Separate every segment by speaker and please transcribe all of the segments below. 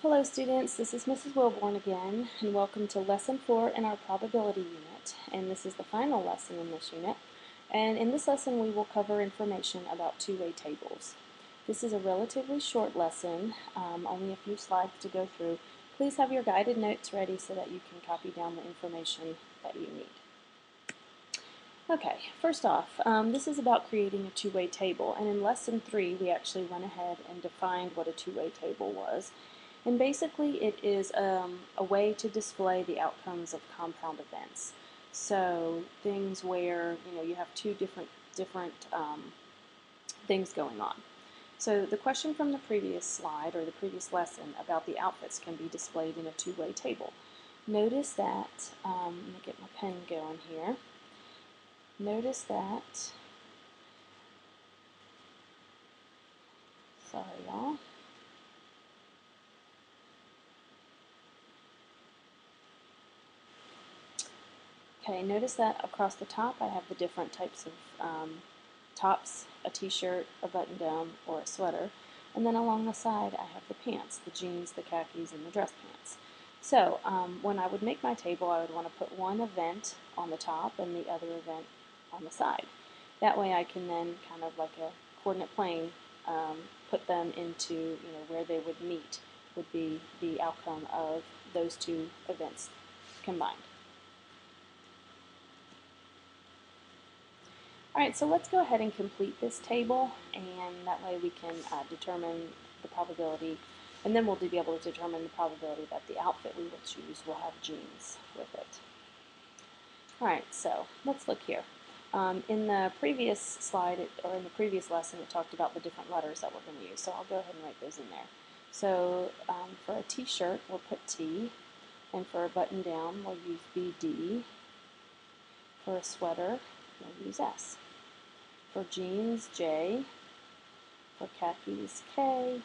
Speaker 1: Hello students, this is Mrs. Wilborn again, and welcome to Lesson 4 in our Probability Unit. And this is the final lesson in this unit. And in this lesson we will cover information about two-way tables. This is a relatively short lesson, only a few slides to go through. Please have your guided notes ready so that you can copy down the information that you need. Okay, first off, this is about creating a two-way table, and in Lesson 3 we actually went ahead and defined what a two-way table was. And basically it is a way to display the outcomes of compound events. So things where you have two different things going on. So the question from the previous slide or the previous lesson about the outfits can be displayed in a two-way table. Notice that, let me get my pen going here. Notice that, sorry y'all. Okay, notice that across the top I have the different types of tops, a t-shirt, a button-down, or a sweater, and then along the side I have the pants, the jeans, the khakis, and the dress pants. So when I would make my table, I would want to put one event on the top and the other event on the side. That way I can then, kind of like a coordinate plane, put them into where they would meet would be the outcome of those two events combined. Alright, so let's go ahead and complete this table, and that way we can determine the probability, and then we'll be able to determine the probability that the outfit we will choose will have jeans with it. Alright, so let's look here. In the previous slide, or in the previous lesson, it talked about the different letters that we're going to use, so I'll go ahead and write those in there. So for a t-shirt, we'll put T, and for a button-down, we'll use BD. For a sweater, we'll use S. For jeans, J. For khakis, K.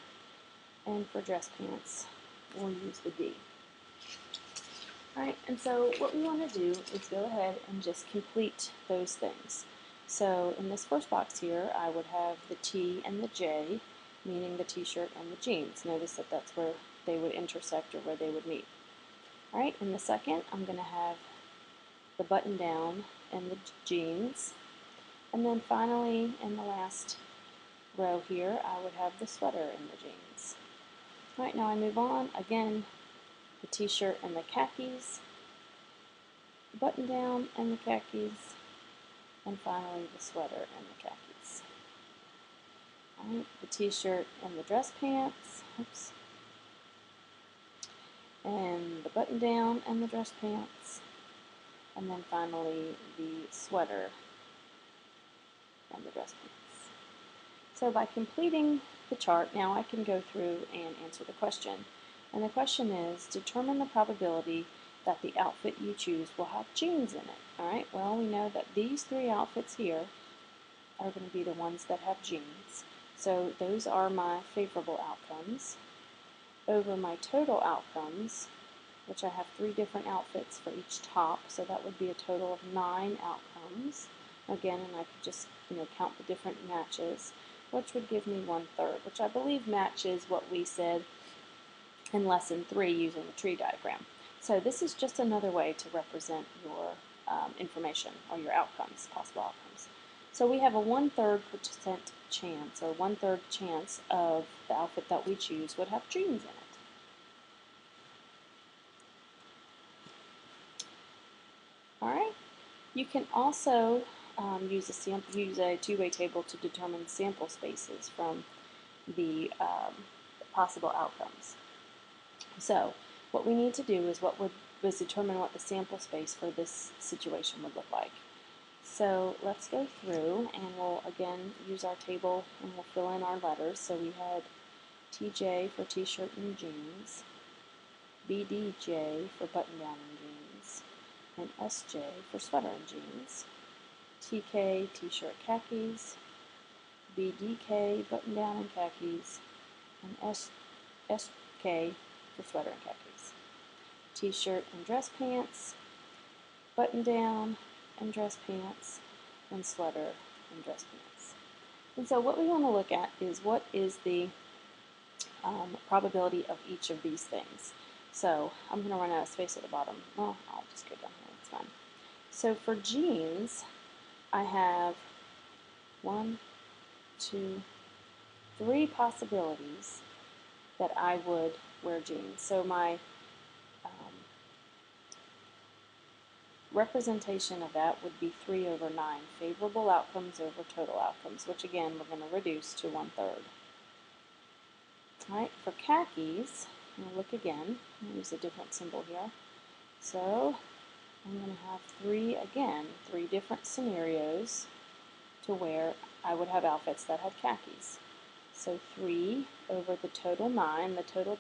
Speaker 1: And for dress pants, we'll use the D. Alright, and so what we want to do is go ahead and just complete those things. So in this first box here, I would have the T and the J, meaning the t-shirt and the jeans. Notice that that's where they would intersect or where they would meet. Alright, in the second, I'm going to have the button-down and the jeans. And then finally, in the last row here, I would have the sweater and the jeans. Alright, now I move on. Again, the t-shirt and the khakis, the button-down and the khakis, and finally the sweater and the khakis. Alright, the t-shirt and the dress pants, oops, and the button-down and the dress pants, and then finally the sweater and the dress pants. So by completing the chart, now I can go through and answer the question. And the question is, determine the probability that the outfit you choose will have jeans in it. Alright, well, we know that these three outfits here are going to be the ones that have jeans. So those are my favorable outcomes. Over my total outcomes, which I have 3 different outfits for each top, so that would be a total of 9 outcomes. Again, and I could just count the different matches, which would give me 1/3, which I believe matches what we said in Lesson 3 using the tree diagram. So this is just another way to represent your information or your outcomes, possible outcomes. So we have a 1/3% chance, or 1/3 chance of the outfit that we choose would have jeans in it. Alright, you can also use a two-way table to determine sample spaces from the possible outcomes. So what we need to do is determine what the sample space for this situation would look like. So let's go through and we'll again use our table and we'll fill in our letters. So we had TJ for t-shirt and jeans, BDJ for button-down and jeans, and SJ for sweater and jeans, TK t-shirt khakis, BDK button-down and khakis, and SK for sweater and khakis. T-shirt and dress pants, button-down and dress pants, and sweater and dress pants. And so what we want to look at is what is the probability of each of these things. So I'm going to run out of space at the bottom. Well, I'll just go down here, it's fine. So for genes, I have 1, 2, 3 possibilities that I would wear genes. So my representation of that would be 3 over 9, favorable outcomes over total outcomes, which again we're going to reduce to 1/3. Alright, for khakis, I'm going to look again, I'll use a different symbol here. So I'm going to have 3 different scenarios to where I would have outfits that had khakis. So 3 over the total 9, the total